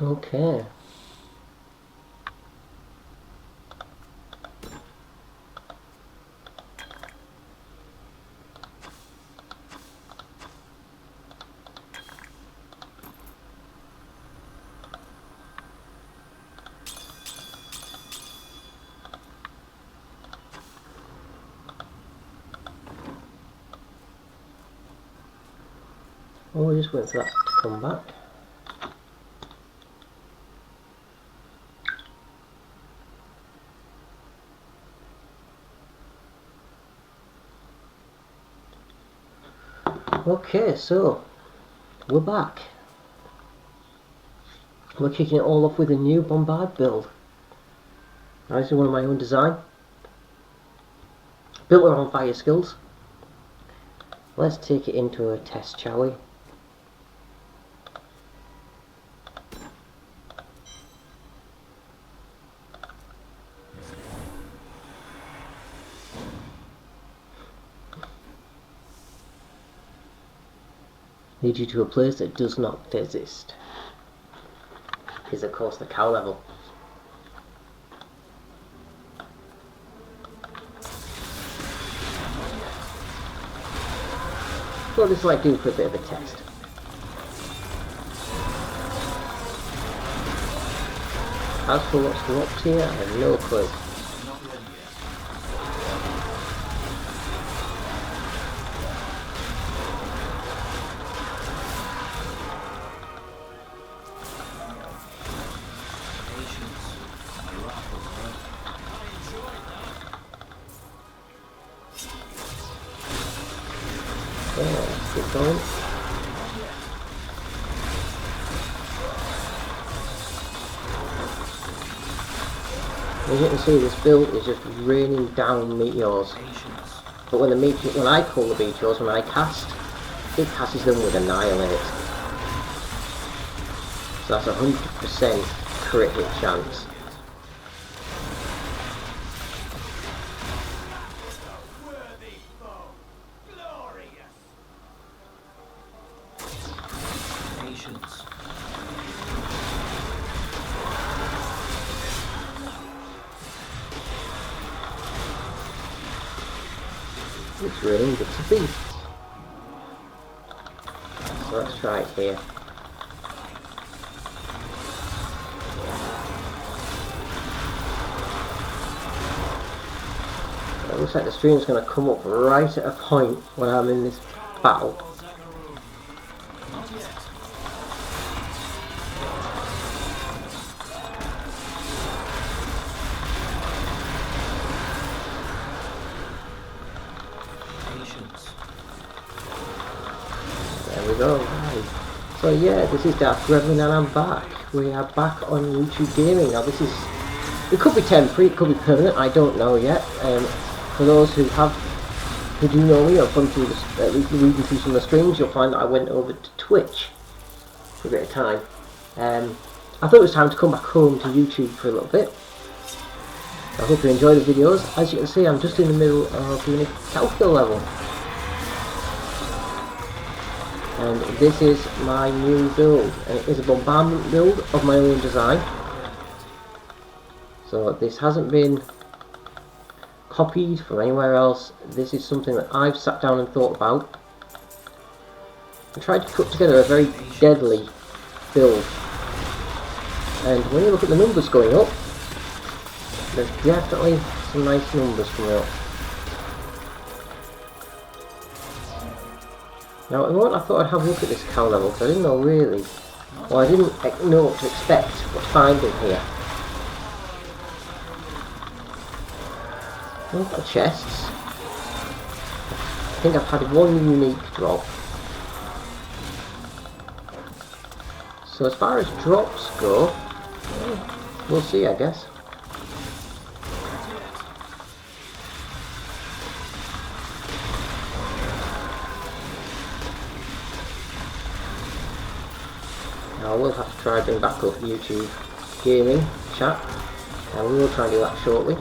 Okay. Oh, we just wait for that to come back. Okay, so we're back. We're kicking it all off with a new bombard build. Now, this is one of my own design, built around fire skills. Let's take it into a test, shall we? Lead you to a place that does not exist. Is of course the cow level. What this like doing for a bit of a test. As for what's dropped here, I have no clue. Let's get going. As you can see, this build is just raining down meteors. But when I call the meteors, when I cast, it passes them with Annihilate. So that's 100% crit hit chance. It's really good to be. So let's try it here. It looks like the stream's going to come up right at a point when I'm in this battle. There we go. Right. So yeah, this is Darth Gremlin and I'm back. We are back on YouTube Gaming. Now this is, it could be temporary, it could be permanent, I don't know yet. For those who do know me or gone through at least reading through some of the streams, you'll find that I went over to Twitch for a bit of time. I thought it was time to come back home to YouTube for a little bit. I hope you enjoy the videos. As you can see, I'm just in the middle of doing a calculus level. And this is my new build, and it is a bombardment build of my own design. So this hasn't been copied from anywhere else. This is something that I've sat down and thought about and tried to put together a very deadly build. And when you look at the numbers going up, there's definitely some nice numbers coming up. Now at the moment I thought I'd have a look at this cow level because I didn't know really, well I didn't know what to expect, what to find in here. I've got chests. I think I've had one unique drop. So as far as drops go, we'll see I guess. Now I will have to try and bring back up YouTube Gaming chat, and we will try and do that shortly.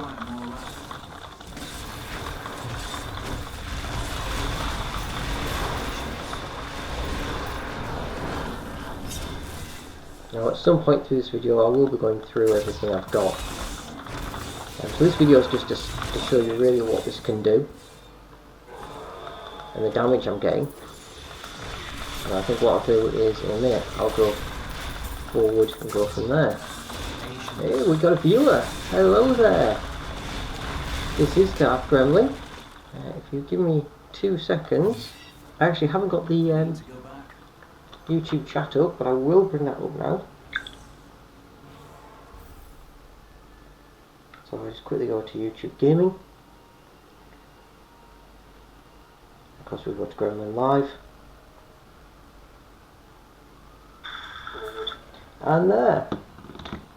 Now some point through this video I will be going through everything I've got. So this video is just to show you really what this can do and the damage I'm getting. And I think what I'll do is in a minute I'll go forward and go from there. Hey, we got a viewer! Hello there! This is Darth Gremlin. If you give me 2 seconds, I actually haven't got the YouTube chat up, but I will bring that up now. So I'll just quickly go to YouTube Gaming. Of course, we'll go to Gremlin Live. And there.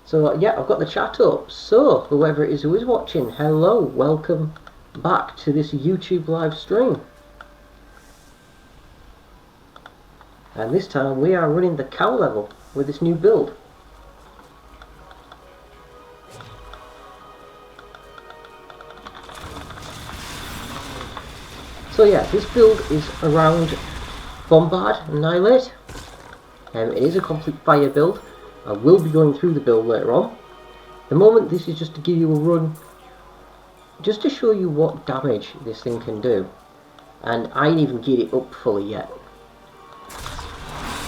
So yeah, I've got the chat up. So whoever it is who is watching, hello, welcome back to this YouTube live stream. And this time we are running the cow level with this new build. So yeah, this build is around bombard, annihilate. It is a complete fire build. I will be going through the build later on. At the moment this is just to give you a run, just to show you what damage this thing can do. And I ain't even get it up fully yet.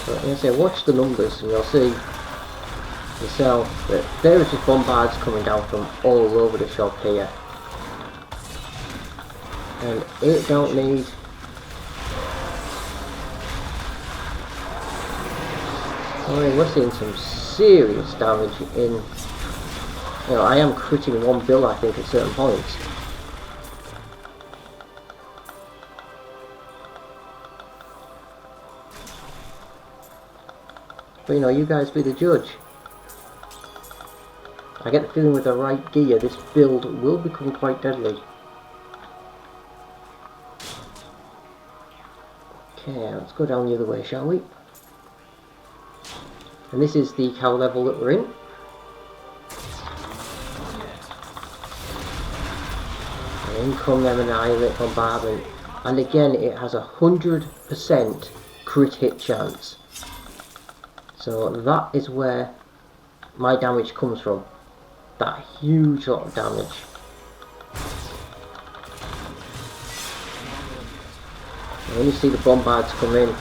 So as I say, watch the numbers and you'll see yourself that there is just bombards coming down from all over the shop here. And it don't need we're seeing some serious damage in, you know, I am critting one bill I think at certain points. But you know, you guys be the judge. I get the feeling with the right gear this build will become quite deadly. Okay, let's go down the other way, shall we? And this is the cow level that we're in. And in come them annihilate bombardment. And again, it has 100% crit hit chance. So that is where my damage comes from. That huge lot of damage. And when you see the bombards come in,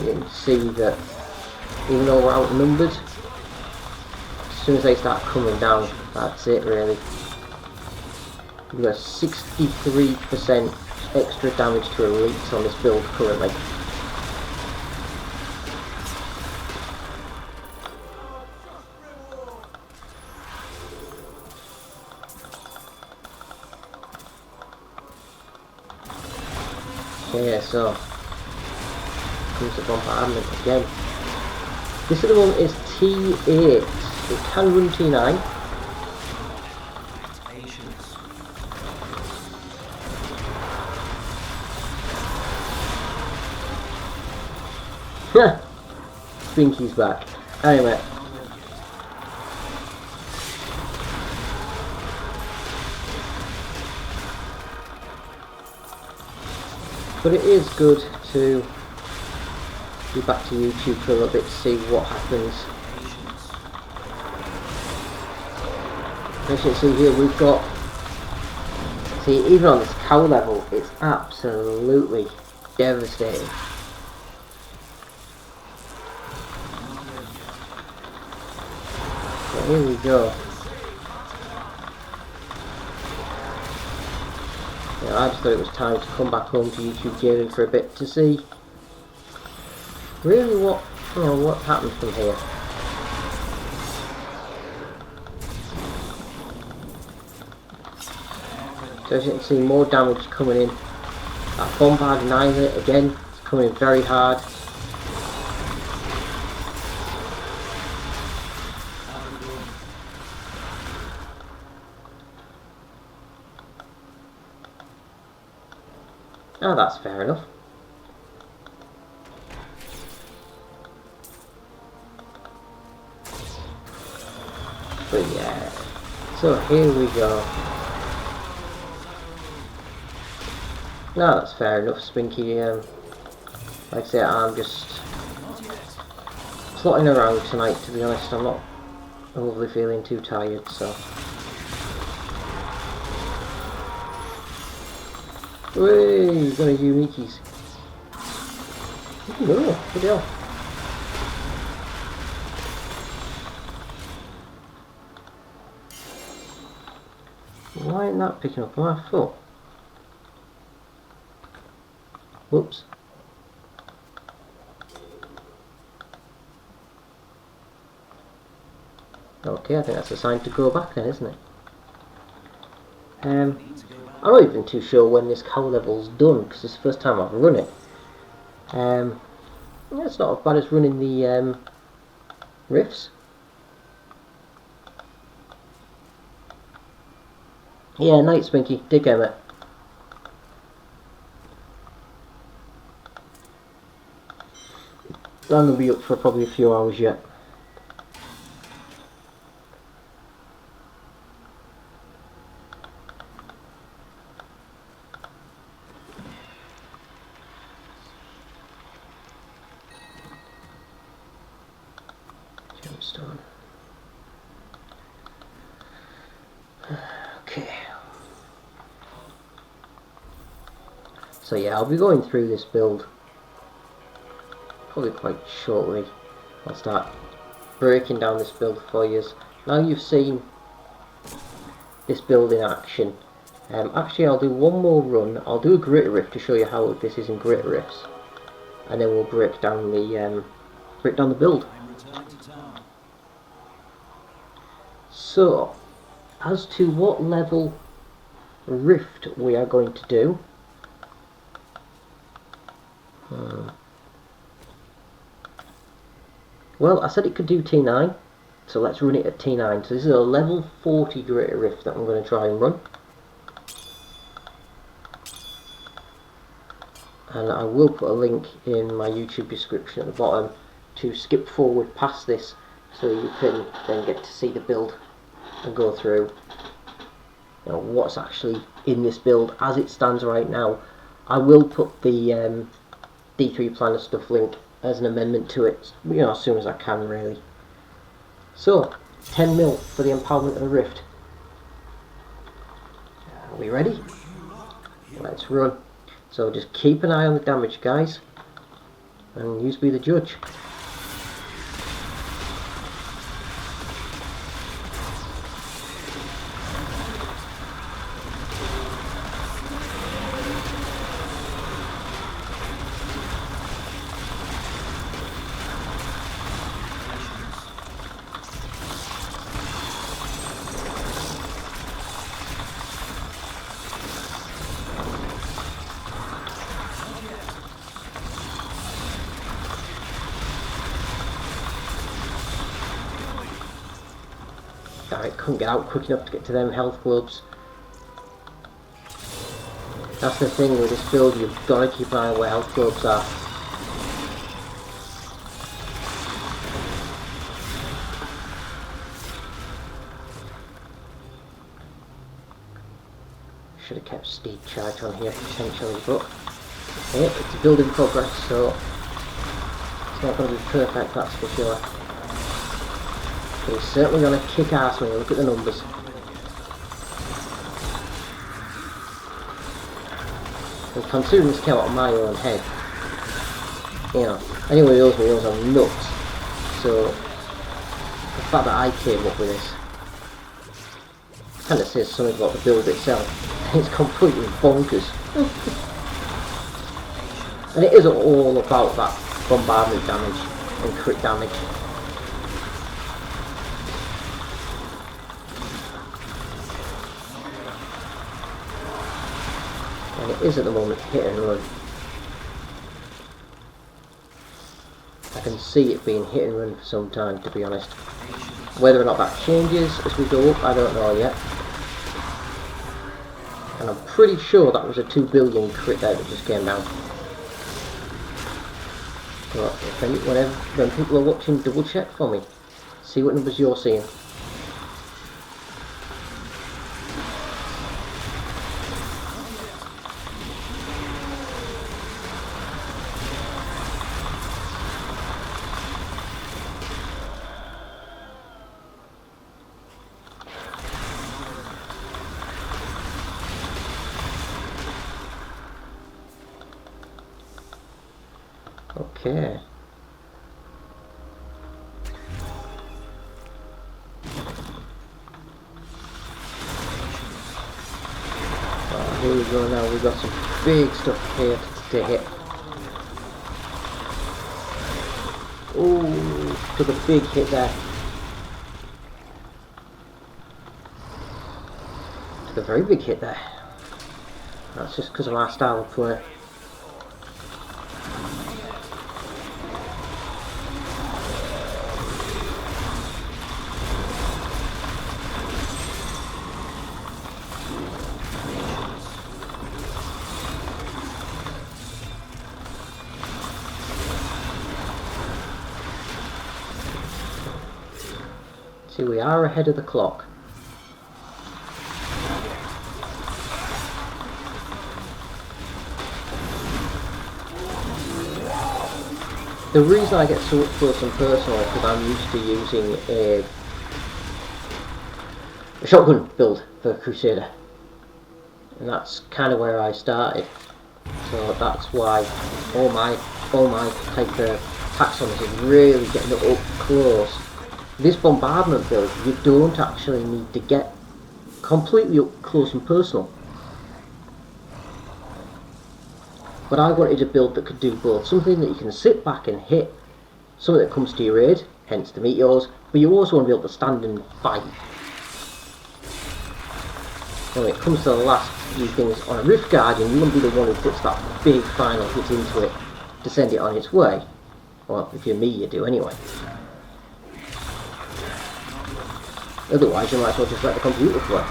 you can see that even though we're outnumbered, as soon as they start coming down, that's it really. We've got 63% extra damage to elites on this build currently. Okay, so comes the bombardment again. This other one is T8. It can run T9. Spinky's back. Anyway. But it is good to be back to YouTube for a little bit to see what happens. As you can see here, we've got, see, even on this cow level, it's absolutely devastating. So here we go. Yeah, I just thought it was time to come back home to YouTube Gaming for a bit to see really what, you know, what happens from here. So as you can see, more damage coming in. That bombard annihilate again, it's coming in very hard. Oh, that's fair enough. But yeah, so here we go. No, that's fair enough, Spinky. Like I say, I'm just plotting around tonight, to be honest. I'm not overly feeling too tired, so... Whey, we've got a unikies. Oh, good deal. Why isn't that picking up my foot? Whoops. Okay, I think that's a sign to go back then, isn't it? I'm not even too sure when this cow level's done, because it's the first time I've run it. Yeah, it's not as bad as running the rifts. Yeah, night Spinky, dig Emmet. I'm going to be up for probably a few hours yet. Gemstone. Okay. So yeah, I'll be going through this build probably quite shortly. I'll start breaking down this build for you. Now you've seen this build in action. Actually, I'll do one more run. I'll do a GRift to show you how this is in GRift, and then we'll break down the build. So, as to what level rift we are going to do. Well, I said it could do T9, so let's run it at T9. So this is a level 40 GRift that I'm going to try and run. And I will put a link in my YouTube description at the bottom to skip forward past this, so you can then get to see the build and go through, you know, what's actually in this build as it stands right now. I will put the D3 planner stuff link as an amendment to it, you know, as soon as I can, really. So 10 mil for the empowerment of the rift. Are we ready? Let's run. So just keep an eye on the damage, guys, and you be the judge. Alright, couldn't get out quick enough to get to them health globes. That's the thing with this build, you've got to keep an eye on where health globes are. Should have kept Steed Charge on here potentially, but hey, it's a build in progress, so it's not going to be perfect, that's for sure. But he's certainly going to kick ass when you look at the numbers. And considering this came out of my own head, you know, anyone who knows me knows I'm nuts. So the fact that I came up with this kind of says something about the build itself. It's completely bonkers. And it is all about that bombardment damage and crit damage. And it is at the moment hit and run. I can see it being hit and run for some time, to be honest. Whether or not that changes as we go up, I don't know yet. And I'm pretty sure that was a 2 billion crit there that just came down. But when people are watching, double check for me. See what numbers you're seeing. Okay. Oh, here we go now, we've got some big stuff here to hit. Ooh, took a big hit there. Took a very big hit there. That's just because of my style of play. See, we are ahead of the clock. The reason I get so up close and personal is because I'm used to using a shotgun build for Crusader, and that's kind of where I started. So that's why all my type of taxons is really getting up close. This bombardment build, you don't actually need to get completely up close and personal. But I wanted a build that could do both, something that you can sit back and hit, something that comes to your aid, hence the meteors, but you also want to be able to stand and fight. When it comes to the last few things on a Rift Guardian, you want to be the one who puts that big final hit into it to send it on its way. Well, if you're me, you do anyway. Otherwise, you might as well just let the computer play.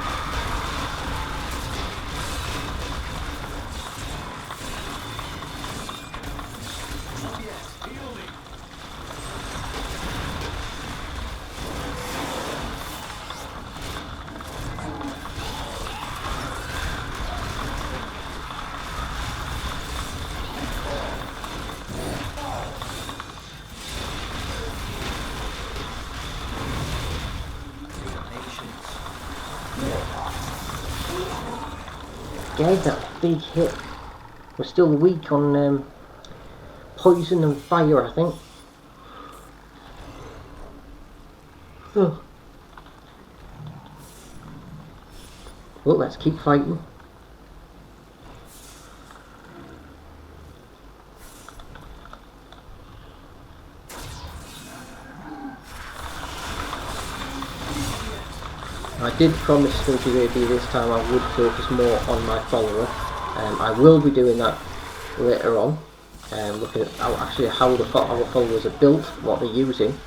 Gave that big hit. We're still weak on poison and fire, I think. Oh. Well, let's keep fighting. I did promise Stinky this time I would focus more on my follower. I will be doing that later on, looking at how our followers are built, what they're using.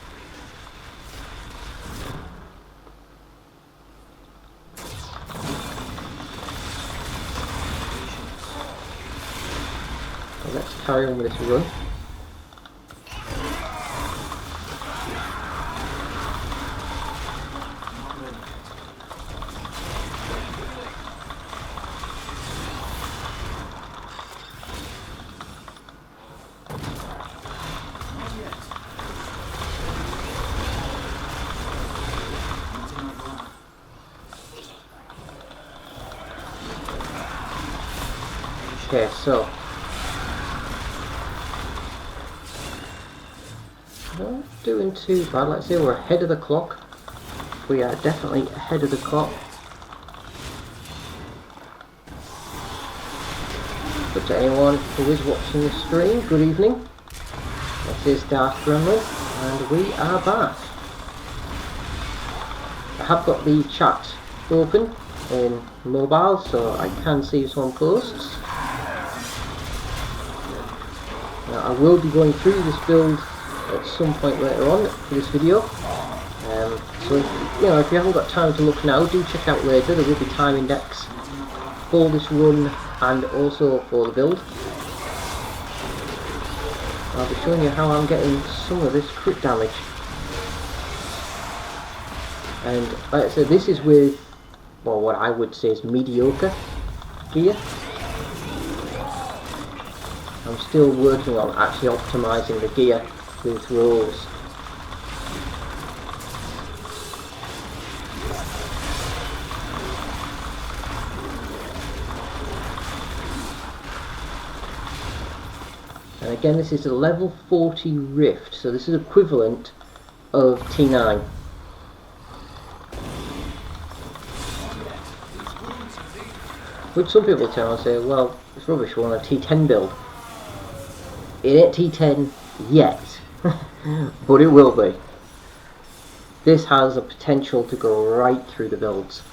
So let's carry on with this run. Okay, so not doing too bad. Let's say we're ahead of the clock. We are definitely ahead of the clock. But to anyone who is watching the stream, good evening. This is Darth Gremlin, and we are back. I have got the chat open in mobile, so I can see some posts. Now, I will be going through this build at some point later on for this video. So if you haven't got time to look now, do check out later. There will be time index for this run and also for the build. I'll be showing you how I'm getting some of this crit damage. And like I said, this is with, well, what I would say is mediocre gear. I'm still working on actually optimizing the gear with ROS. And again, this is a level 40 Rift, so this is equivalent of T9. Which some people turn and say, well, it's rubbish, we want a T10 build. It ain't T10 yet, but it will be. This has the potential to go right through the builds.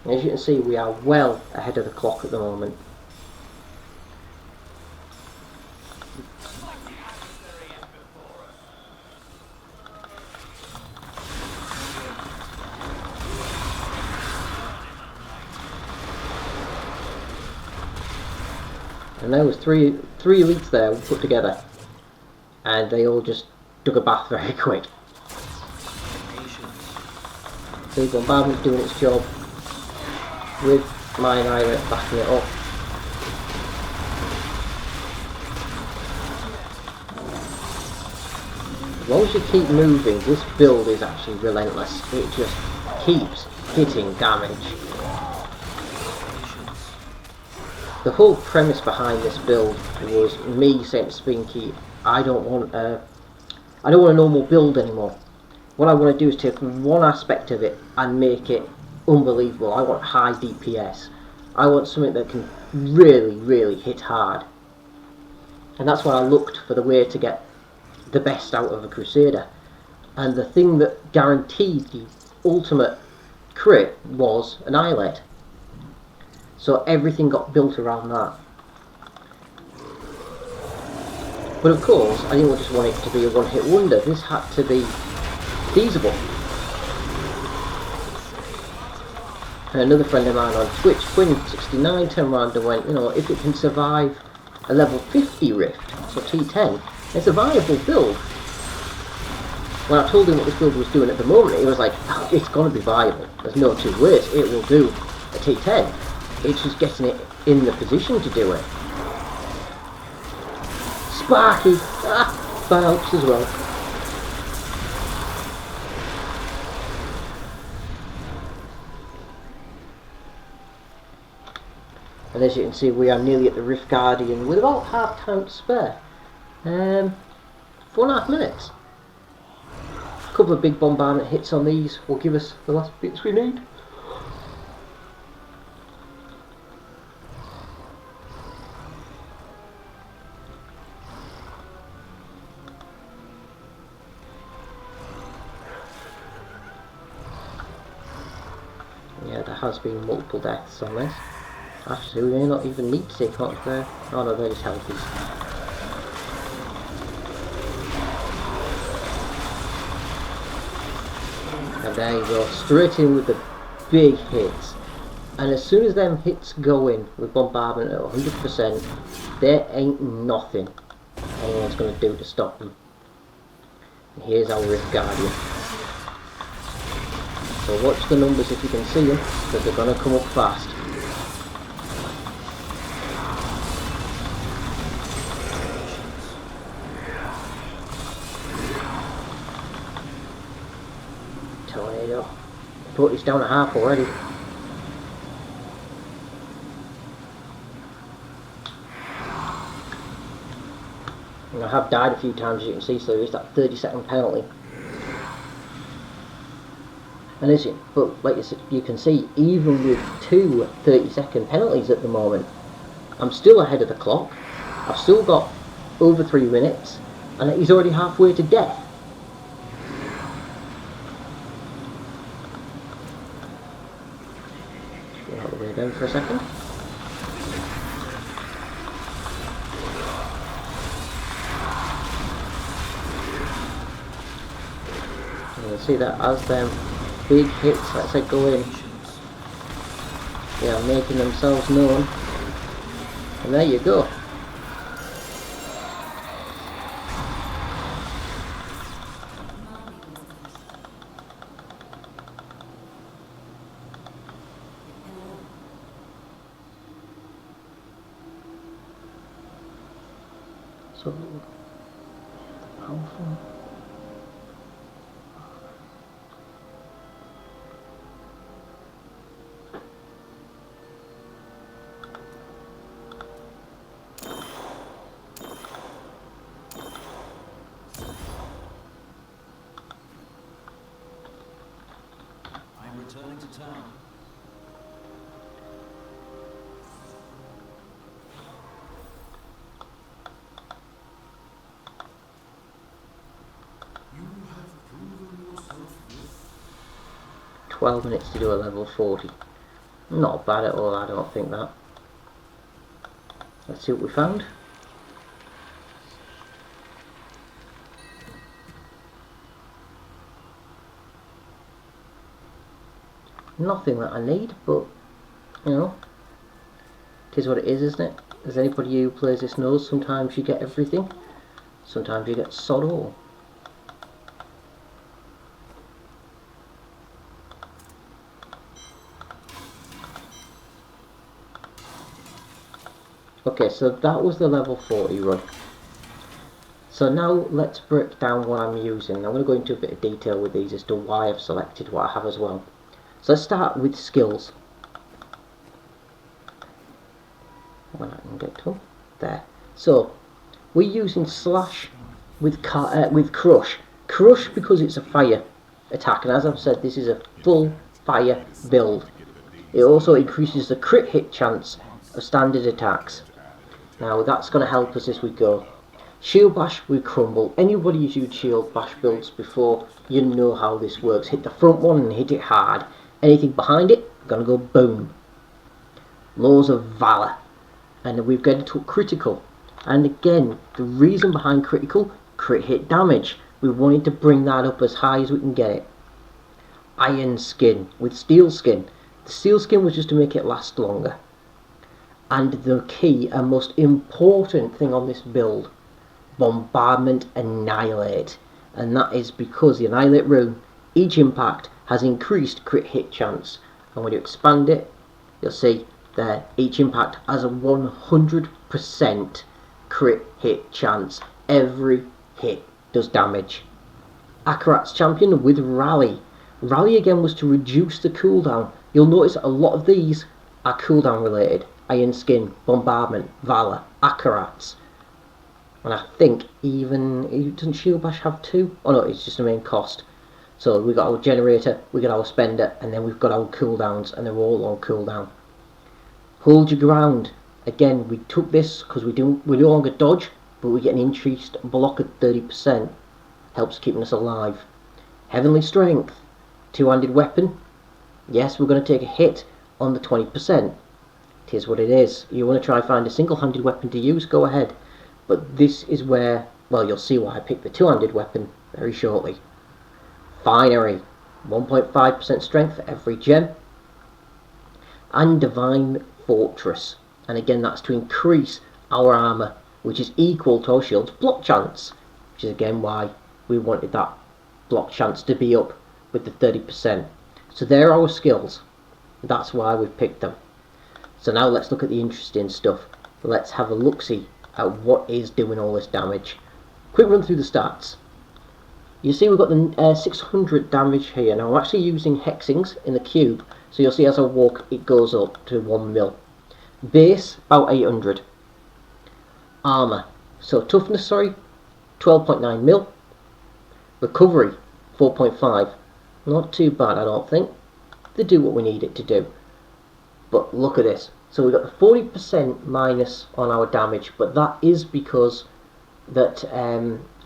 As you can see, we are well ahead of the clock at the moment. And there was three elites there we put together, and they all just took a bath very quick. See, bombardment's doing its job with my Annihilate backing it up. As long as you keep moving, this build is actually relentless. It just keeps hitting damage. The whole premise behind this build was me saying to Spinky, I don't want a normal build anymore. What I want to do is take one aspect of it and make it unbelievable. I want high DPS. I want something that can really, really hit hard. And that's why I looked for the way to get the best out of a Crusader. And the thing that guaranteed the ultimate crit was Annihilate. So everything got built around that. But of course, I didn't just want it to be a one-hit wonder. This had to be feasible. And another friend of mine on Twitch, Quinn69, turned around and went, you know, if it can survive a level 50 Rift, so T10, it's a viable build. When I told him what this build was doing at the moment, he was like, oh, it's going to be viable. There's no two ways. It will do a T10. It's just getting it in the position to do it. Sparky! Ah, that helps as well. And as you can see, we are nearly at the Rift Guardian with about half time to spare. 4.5 minutes. A couple of big bombardment hits on these will give us the last bits we need. Yeah, there has been multiple deaths on this. Actually, we may not even need to take much there. Oh no, they're just healthies. And there you go, straight in with the big hits. And as soon as them hits go in with bombardment at 100%, there ain't nothing anyone's going to do to stop them. And here's our Rift Guardian. So watch the numbers if you can see them, because they're going to come up fast. Tornado. Put this down at half already. And I have died a few times, as you can see, so there is that 30-second penalty. And as but like you can see, even with two 30-second penalties at the moment, I'm still ahead of the clock. I've still got over 3 minutes, and he's already halfway to death. Go all the way down for a second. And you'll see that as them big hits, let's say, go in, they are making themselves known, and there you go. So powerful. returning to town. You have proven yourself worth. 12 minutes to do a level 40. Not bad at all, I don't think that. Let's see what we found. Nothing that I need, but you know, it is what it is, isn't it? As anybody who plays this knows, sometimes you get everything, sometimes you get sod all. Okay, so that was the level 40 run. So now let's break down what I'm using. I'm going to go into a bit of detail with these as to why I've selected what I have as well. So let's start with skills. When I can get to them. There. So we're using slash with crush. Crush because it's a fire attack, and as I've said, this is a full fire build. It also increases the crit hit chance of standard attacks. Now that's going to help us as we go. Shield bash with crumble. Anybody who's used shield bash builds before, you know how this works. Hit the front one and hit it hard. Anything behind it, gonna go boom. Laws of Valor. And we've got to critical. And again, the reason behind critical, crit hit damage. We wanted to bring that up as high as we can get it. Iron skin with steel skin. The steel skin was just to make it last longer. And the key and most important thing on this build, bombardment annihilate. And that is because the annihilate rune, each impact has increased crit hit chance. And when you expand it, you'll see there each impact has a 100% crit hit chance. Every hit does damage. Akarat's champion with rally. Rally again was to reduce the cooldown. You'll notice a lot of these are cooldown related. Iron skin, bombardment, valor, Akarats. And I think even, doesn't shield bash have 2? Oh no, it's just the main cost. So we've got our generator, we've got our spender, and then we've got our cooldowns, and they're all on cooldown. Hold your ground. Again, we took this because we no longer dodge, but we get an increased block at 30%. Helps keeping us alive. Heavenly strength. Two-handed weapon. Yes, we're going to take a hit on the 20%. It is what it is. You want to try and find a single-handed weapon to use, go ahead. But this is where, well, you'll see why I picked the two-handed weapon very shortly. Finery. 1.5% strength for every gem. And Divine Fortress. And again, that's to increase our armour, which is equal to our shield's block chance. Which is again why we wanted that block chance to be up with the 30%. So there are our skills. That's why we've picked them. So now let's look at the interesting stuff. Let's have a look-see at what is doing all this damage. Quick run through the stats. You see we've got the 600 damage here. Now I'm actually using hexings in the cube, so you'll see as I walk it goes up to 1 mil. Base about 800. Armour, so toughness, 12.9 mil. Recovery 4.5. Not too bad, I don't think. They do what we need it to do. But look at this. So we've got the 40% minus on our damage, but that is because that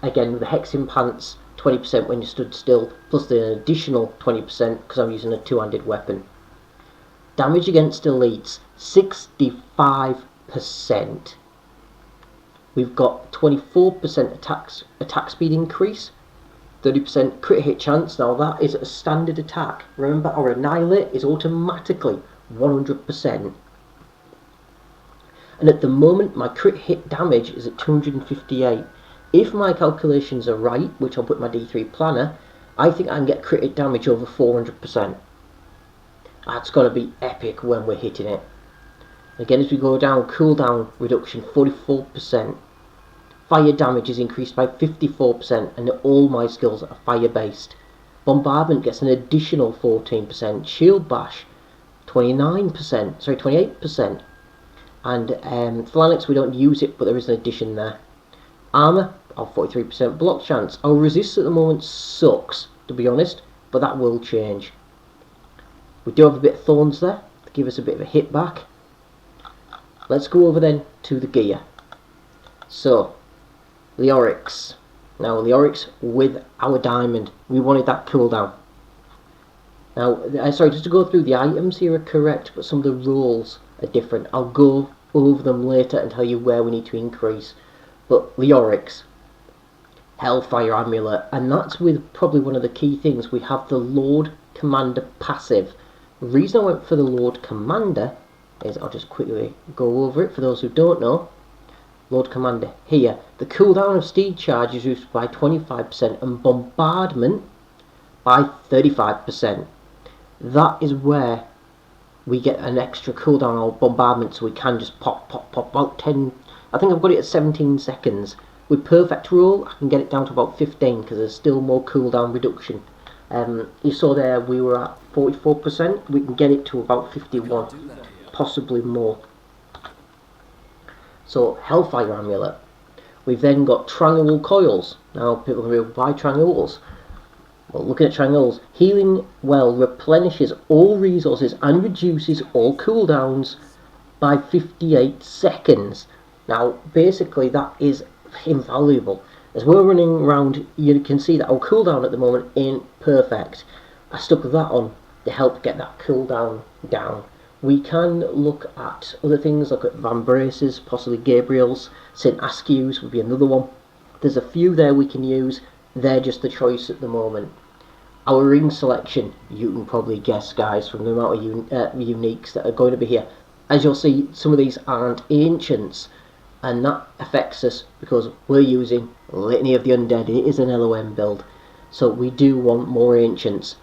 again the hexing pants 20% when you stood still, plus the additional 20% because I'm using a two-handed weapon. Damage against elites 65%. We've got 24% attack speed increase, 30% crit hit chance. Now that is a standard attack. Remember, our annihilate is automatically 100%. And at the moment my crit hit damage is at 258. If my calculations are right, which I'll put in my D3 planner, I think I can get crit hit damage over 400%. That's going to be epic when we're hitting it. Again, as we go down, cooldown reduction 44%. Fire damage is increased by 54%, and all my skills are fire based. Bombardment gets an additional 14%. Shield bash 28%. And phalanx, we don't use it, but there is an addition there. Armour, 43% block chance. Our resist at the moment sucks, to be honest, but that will change. We do have a bit of thorns there to give us a bit of a hit back. Let's go over then to the gear. So, the Oryx. Now the Oryx with our diamond. We wanted that cooldown. Now, sorry, just to go through, the items here are correct, but some of the rules are different. I'll go over them later and tell you where we need to increase. But the Oryx, Hellfire Amulet, and that's with probably one of the key things. We have the Lord Commander passive. The reason I went for the Lord Commander is, I'll just quickly go over it for those who don't know. Lord Commander here, the cooldown of Steed Charge is reduced by 25% and bombardment by 35%. That is where we get an extra cooldown or bombardment, so we can just pop about 10. I think I've got it at 17 seconds. With perfect roll, I can get it down to about 15 because there's still more cooldown reduction. You saw there we were at 44%. We can get it to about 51, possibly more. So Hellfire Amulet. We've then got Triangle Coils. Now people can go, why triangles? Well, looking at triangles, healing well replenishes all resources and reduces all cooldowns by 58 seconds. Now basically that is invaluable. As we're running around, you can see that our cooldown at the moment ain't perfect. I stuck that on to help get that cooldown down. We can look at other things, look at Van Brace's, possibly Gabriel's, St. Askew's would be another one. There's a few there we can use. They're just the choice at the moment. Our ring selection, you can probably guess, guys, from the amount of uniques that are going to be here. As you'll see, some of these aren't ancients, and that affects us because we're using Litany of the Undead. It is an LOM build, so we do want more ancients.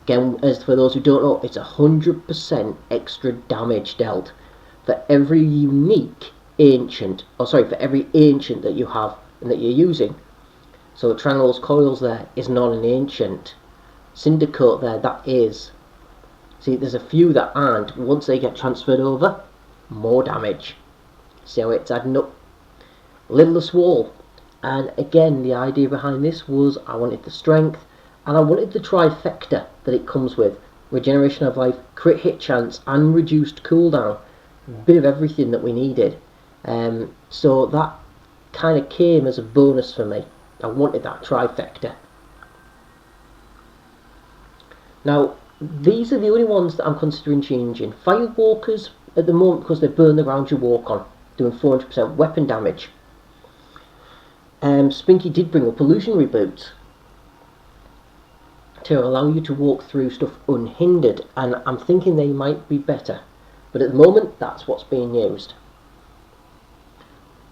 Again, as for those who don't know, it's 100% extra damage dealt for every unique ancient, for every ancient that you have and that you're using. So Triangle's Coils there is not an ancient. Syndicate there, that is. See, there's a few that aren't. Once they get transferred over, more damage. See how it's adding up. Lidless Wall. And again, the idea behind this was I wanted the strength, and I wanted the trifecta that it comes with. Regeneration of life, crit hit chance, and reduced cooldown. Bit of everything that we needed. So that kind of came as a bonus for me. I wanted that trifecta. Now, these are the only ones that I'm considering changing. Firewalkers, at the moment, because they burn the ground you walk on, doing 400% weapon damage. Spinky did bring up illusionary boots to allow you to walk through stuff unhindered, and I'm thinking they might be better. But at the moment, that's what's being used.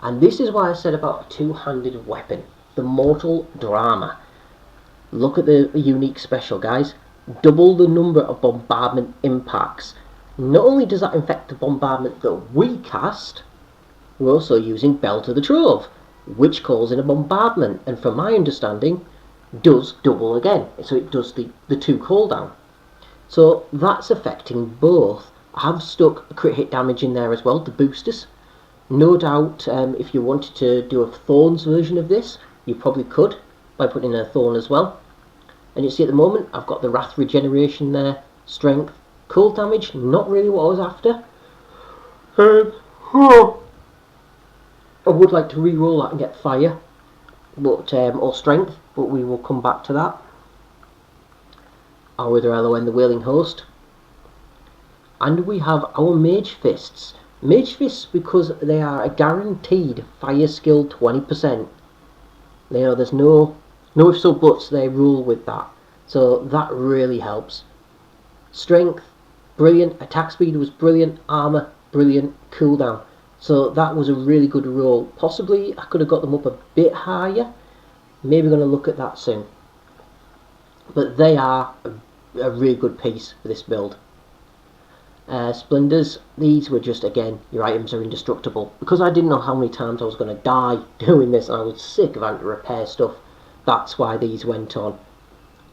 And this is why I said about a two-handed weapon. The Mortal Drama. Look at the unique special, guys. Double the number of bombardment impacts. Not only does that affect the bombardment that we cast, we're also using Bell to the Trove, which calls in a bombardment, and from my understanding, does double again. So it does the 2 cooldown. So that's affecting both. I have stuck crit hit damage in there as well to boost us. No doubt, if you wanted to do a Thorns version of this, you probably could by putting in a Thorn as well. And you see at the moment I've got the Wrath regeneration there, strength, cold damage, not really what I was after. I would like to re-roll that and get fire, but or strength, but we will come back to that. Our other LON, the Wailing Host. And we have our Mage Fists. Mage Fists because they are a guaranteed fire skill 20%. You know, there's no ifs or buts, they rule with that. So that really helps. Strength, brilliant. Attack speed was brilliant. Armour, brilliant. Cooldown. So that was a really good roll. Possibly I could have got them up a bit higher. Maybe going to look at that soon. But they are a really good piece for this build. Splendors, these were just, again, your items are indestructible. Because I didn't know how many times I was going to die doing this, and I was sick of having to repair stuff. That's why these went on.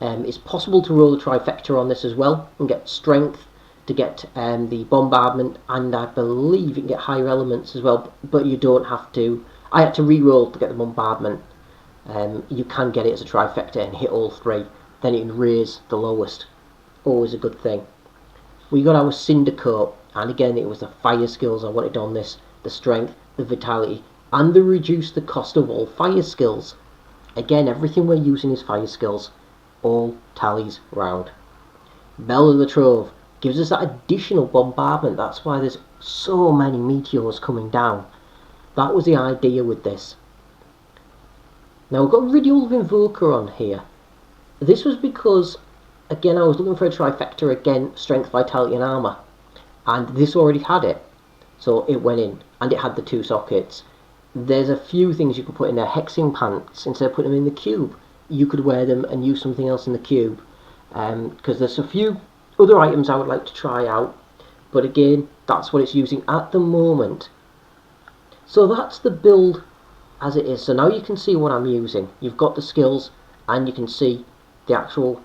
It's possible to roll the trifecta on this as well, and get strength to get the bombardment, and I believe you can get higher elements as well, but you don't have to. I had to re-roll to get the bombardment. You can get it as a trifecta and hit all 3. Then you can raise the lowest. Always a good thing. We got our cinder coat, and again it was the fire skills I wanted on this, the strength, the vitality, and the reduce the cost of all fire skills. Again, everything we're using is fire skills, all tallies round. Bell of the Trove gives us that additional bombardment. That's why there's so many meteors coming down. That was the idea with this. Now we've got Riddle of Invoker on here. This was because, again, I was looking for a trifecta again, strength, vitality and armour. And this already had it. So it went in, and it had the 2 sockets. There's a few things you could put in there. Hexing pants, instead of putting them in the cube, you could wear them and use something else in the cube. Because there's a few other items I would like to try out. But again, that's what it's using at the moment. So that's the build as it is. So now you can see what I'm using. You've got the skills, and you can see the actual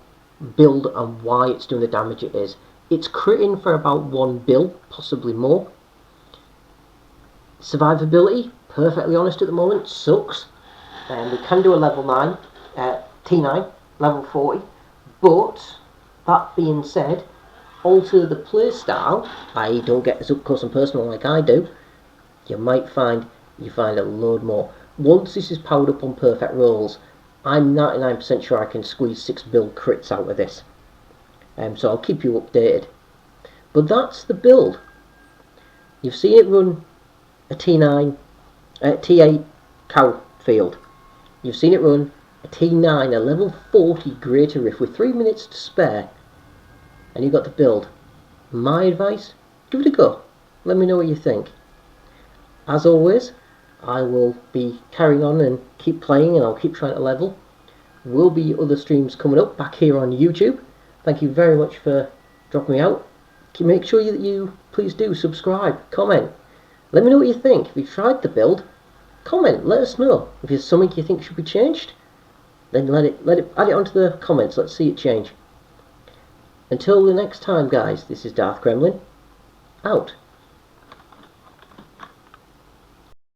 build and why it's doing the damage it is. It's critting for about 1 bill, possibly more. Survivability, perfectly honest at the moment, sucks. We can do a level 9, T9, level 40. But, that being said, alter the playstyle, i.e. don't get as up close and personal like I do, you might find you find a load more. Once this is powered up on perfect rolls, I'm 99% sure I can squeeze 6 build crits out of this. So I'll keep you updated. But that's the build. You've seen it run a T9, T8 cow field. You've seen it run a T9, a level 40 Greater Rift with 3 minutes to spare. And you've got the build. My advice, give it a go. Let me know what you think. As always, I will be carrying on and keep playing, and I'll keep trying to level. Will be other streams coming up back here on YouTube. Thank you very much for dropping me out. Make sure that you please do subscribe, comment. Let me know what you think. If you've tried the build, comment, let us know. If there's something you think should be changed, then add it onto the comments. Let's see it change. Until the next time, guys, this is Darth Gremlin, out.